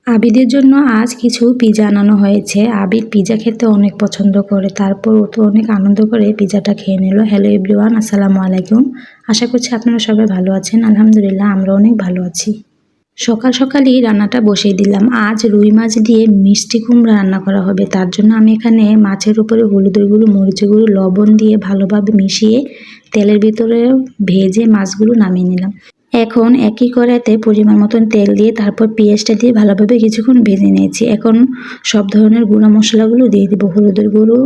আবিদের জন্য আজ কিছু পিজা আনানো হয়েছে। আবিদ পিজা খেতে অনেক পছন্দ করে, তারপর ও তো অনেক আনন্দ করে পিজাটা খেয়ে নিল। হ্যালো এভরিওয়ান, আসসালামু আলাইকুম। আশা করছি আপনারা সবাই ভালো আছেন। আলহামদুলিল্লাহ, আমরা অনেক ভালো আছি। সকাল সকালই রান্নাটা বসিয়ে দিলাম। আজ রুই মাছ দিয়ে মিষ্টি কুমড়া রান্না করা হবে। তার জন্য আমি এখানে মাছের উপরে হলুদের গুঁড়ো, মরিচের গুঁড়ো, লবণ দিয়ে ভালোভাবে মিশিয়ে তেলের ভিতরে ভেজে মাছগুলো নামিয়ে নিলাম। এখন একই কড়াইতে পরিমাণ মতন তেল দিয়ে তারপর পেঁয়াজটা দিয়ে ভালোভাবে কিছুক্ষণ ভেজে নিয়েছি। এখন সব ধরনের গুঁড়া মশলাগুলো দিয়ে দিব। হলুদের গুঁড়ো,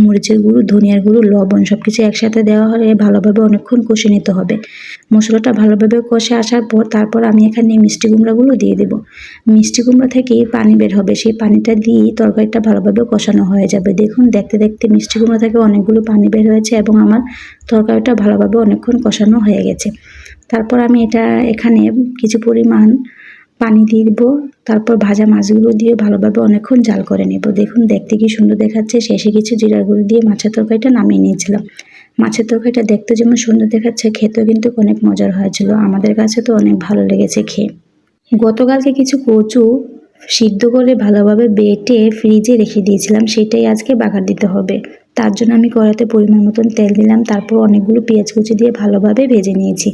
মরিচের গুঁড়ো, ধনিয়ার গুঁড়ো, লবণ সবকিছু একসাথে দেওয়া হলে ভালোভাবে অনেকক্ষণ কষে নিতে হবে। মশলাটা ভালোভাবে কষে আসার পর তারপর আমি এখানে মিষ্টি কুমড়াগুলো দিয়ে দেব। মিষ্টি কুমড়া থেকে পানি বের হবে, সেই পানিটা দিয়ে তরকারিটা ভালোভাবে কষানো হয়ে যাবে। দেখুন, দেখতে দেখতে মিষ্টি কুমড়া থেকে অনেকগুলো পানি বের হয়েছে এবং আমার তরকারিটা ভালোভাবে অনেকক্ষণ কষানো হয়ে গেছে। তারপর আমি এখানে কিছু পরিমাণ পানি দিয়ে দিব। তারপর ভাজা মাছগুলো দিয়ে ভালোভাবে অনেকক্ষণ জাল করে নেব। দেখুন, দেখতে কি সুন্দর দেখাচ্ছে। শেষে কিছু জিরার গুঁড়ো দিয়ে মাছের তরকারিটা নামিয়ে নিয়েছিলাম। মাছের তরকারিটা দেখতে যেমন সুন্দর দেখাচ্ছে, খেতেও কিন্তু অনেক মজার হয়েছিল। আমাদের কাছে তো অনেক ভালো লেগেছে খেয়ে। গতকালকে কিছু কচু সিদ্ধ করে ভালোভাবে বেটে ফ্রিজে রেখে দিয়েছিলাম, সেটাই আজকে বাগার দিতে হবে। তার জন্য আমি কড়াইতে পরিমাণ মতন তেল দিলাম। তারপর অনেকগুলো পেঁয়াজ কুচি দিয়ে ভালোভাবে ভেজে নিয়েছি।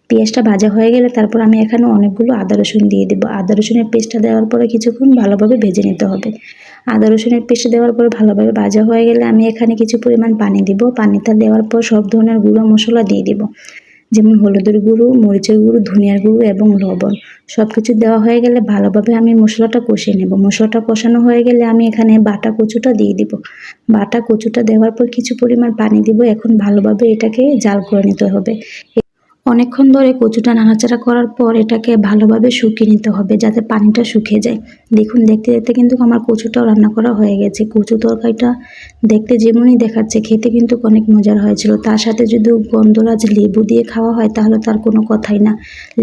পেঁয়াজটা ভাজা হয়ে গেলে তারপর আমি এখানে অনেকগুলো আদা রসুন দিয়ে দেবো। আদা রসুনের পেস্টটা দেওয়ার পরে কিছুক্ষণ ভালোভাবে ভেজে নিতে হবে। আদা রসুনের পেস্ট দেওয়ার পরে ভালোভাবে ভাজা হয়ে গেলে আমি এখানে কিছু পরিমাণ পানি দিব। পানিটা দেওয়ার পর সব ধরনের গুঁড়ো মশলা দিয়ে দিব, যেমন হলুদের গুঁড়ো, মরিচের গুঁড়ো, ধনিয়ার গুঁড়ো এবং লবণ। সব কিছু দেওয়া হয়ে গেলে ভালোভাবে আমি মশলাটা কষিয়ে নেব। মশলাটা কষানো হয়ে গেলে আমি এখানে বাটা কচুটা দিয়ে দিব। বাটা কচুটা দেওয়ার পর কিছু পরিমাণ পানি দিব। এখন ভালোভাবে এটাকে জাল করে নিতে হবে। অনেকক্ষণ ধরে কচুটা নাড়াচাড়া করার পর এটাকে ভালোভাবে শুকিয়ে নিতে হবে, যাতে পানিটা শুকিয়ে যায়। দেখুন, দেখতে দেখতে কিন্তু আমার কচুটাও রান্না করা হয়ে গেছে। কচু তরকারিটা দেখতে যেমনই দেখাচ্ছে, খেতে কিন্তু অনেক মজার হয়েছিল। তার সাথে যদি গন্ধরাজ লেবু দিয়ে খাওয়া হয় তাহলে তার কোনো কথাই না।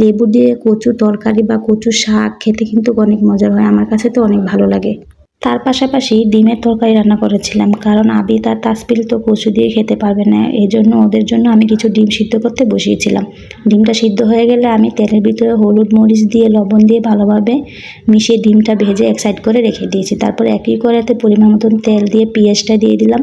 লেবু দিয়ে কচু তরকারি বা কচু শাক খেতে কিন্তু অনেক মজার হয়। আমার কাছে তো অনেক ভালো লাগে। তার পাশাপাশি ডিমের তরকারি রান্না করেছিলাম, কারণ আবিদ আর তাসপিল তো কচু দিয়ে খেতে পারবে না। এই জন্য ওদের জন্য আমি কিছু ডিম সিদ্ধ করতে বসিয়েছিলাম। ডিমটা সিদ্ধ হয়ে গেলে আমি তেলের ভিতরে হলুদ, মরিচ দিয়ে, লবণ দিয়ে ভালোভাবে মিশিয়ে ডিমটা ভেজে এক সাইড করে রেখে দিয়েছি। তারপর একই কড়াইতে পরিমাণ মতন তেল দিয়ে পেঁয়াজটা দিয়ে দিলাম।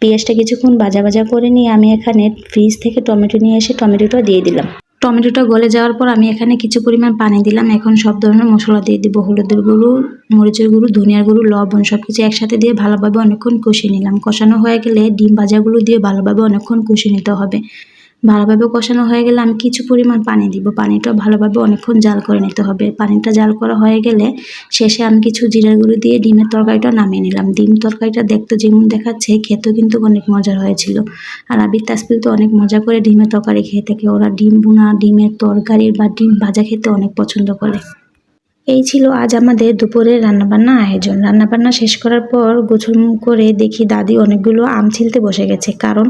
পেঁয়াজটা কিছুক্ষণ ভাজা ভাজা করে নিয়ে আমি এখানে ফ্রিজ থেকে টমেটো নিয়ে এসে টমেটোটা দিয়ে দিলাম। টমেটোটা গলে যাওয়ার পর আমি এখানে কিছু পরিমাণ পানি দিলাম। এখন সব ধরনের মশলা দিয়ে দিব। হলুদের গুঁড়ো, মরিচের গুঁড়ো, ধনিয়ার গুঁড়ো, লবণ সবকিছু একসাথে দিয়ে ভালোভাবে অনেকক্ষণ কষিয়ে নিলাম। কষানো হয়ে গেলে ডিম ভাজাগুলো দিয়ে ভালোভাবে অনেকক্ষণ কষিয়ে নিতে হবে। ভালোভাবে কষানো হয়ে গেলে আমি কিছু পরিমাণ পানি দিব। পানিটা ভালোভাবে অনেকক্ষণ জাল করে নিতে হবে। পানিটা জাল করা হয়ে গেলে শেষে আমি কিছু জিরার গুঁড়ো দিয়ে ডিমের তরকারিটা নামিয়ে নিলাম। ডিম তরকারিটা দেখতে যেমন দেখাচ্ছে, খেতেও কিন্তু অনেক মজার হয়েছিল। আর আবির, তাসপিল তো অনেক মজা করে ডিমের তরকারি খেয়ে থাকে। ওরা ডিম ভুনা, ডিমের তরকারি বা ডিম ভাজা খেতে অনেক পছন্দ করে। এই ছিল আজ আমাদের দুপুরের রান্নাবান্না আয়োজন। রান্নাবান্না শেষ করার পর গোছল করে দেখি দাদি অনেকগুলো আম ছিলতে বসে গেছে, কারণ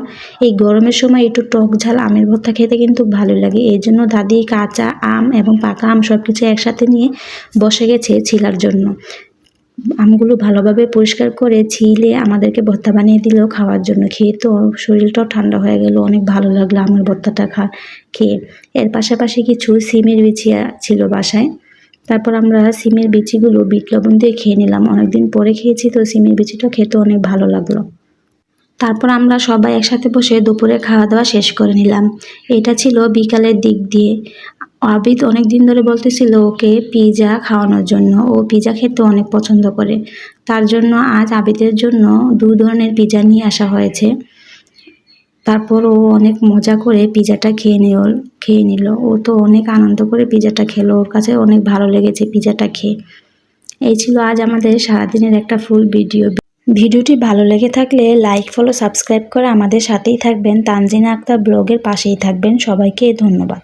এই গরমের সময় একটু টক ঝাল আমের ভর্তা খেতে কিন্তু ভালো লাগে। এই জন্য দাদি কাঁচা আম এবং পাকা আম সব কিছু একসাথে নিয়ে বসে গেছে ছিলার জন্য। আমগুলো ভালোভাবে পরিষ্কার করে ছিলে আমাদেরকে ভর্তা বানিয়ে দিল খাওয়ার জন্য। খেয়ে তো শরীরটাও ঠান্ডা হয়ে গেল। অনেক ভালো লাগলো আমের ভর্তাটা খেয়ে। এর পাশাপাশি কিছু সিমের বিচি ছিল বাসায়। তারপর আমরা সিমের বিচিগুলো বিট লবণ দিয়ে খেয়ে নিলাম। অনেকদিন পরে খেয়েছি তো সিমের বিচিটা খেতে অনেক ভালো লাগলো। তারপর আমরা সবাই একসাথে বসে দুপুরে খাওয়া দাওয়া শেষ করে নিলাম। এটা ছিল বিকালের দিক দিয়ে। আবিদ অনেক দিন ধরে বলতেছিল ওকে পিৎজা খাওয়ানোর জন্য। ও পিৎজা খেতে অনেক পছন্দ করে। তার জন্য আজ আবিদের জন্য 2 ধরনের পিৎজা নিয়ে আসা হয়েছে। তারপর ও অনেক মজা করে পিৎজাটা খেয়ে নিল। ও তো অনেক আনন্দ করে পিৎজাটা খেলো। ওর কাছে অনেক ভালো লেগেছে পিৎজাটা খেয়ে। এই ছিল আজ আমাদের সারাদিনের একটা ফুল ভিডিও। ভিডিওটি ভালো লেগে থাকলে লাইক, ফলো, সাবস্ক্রাইব করে আমাদের সাথেই থাকবেন। তানজিনা আক্তার ব্লগের পাশেই থাকবেন। সবাইকে ধন্যবাদ।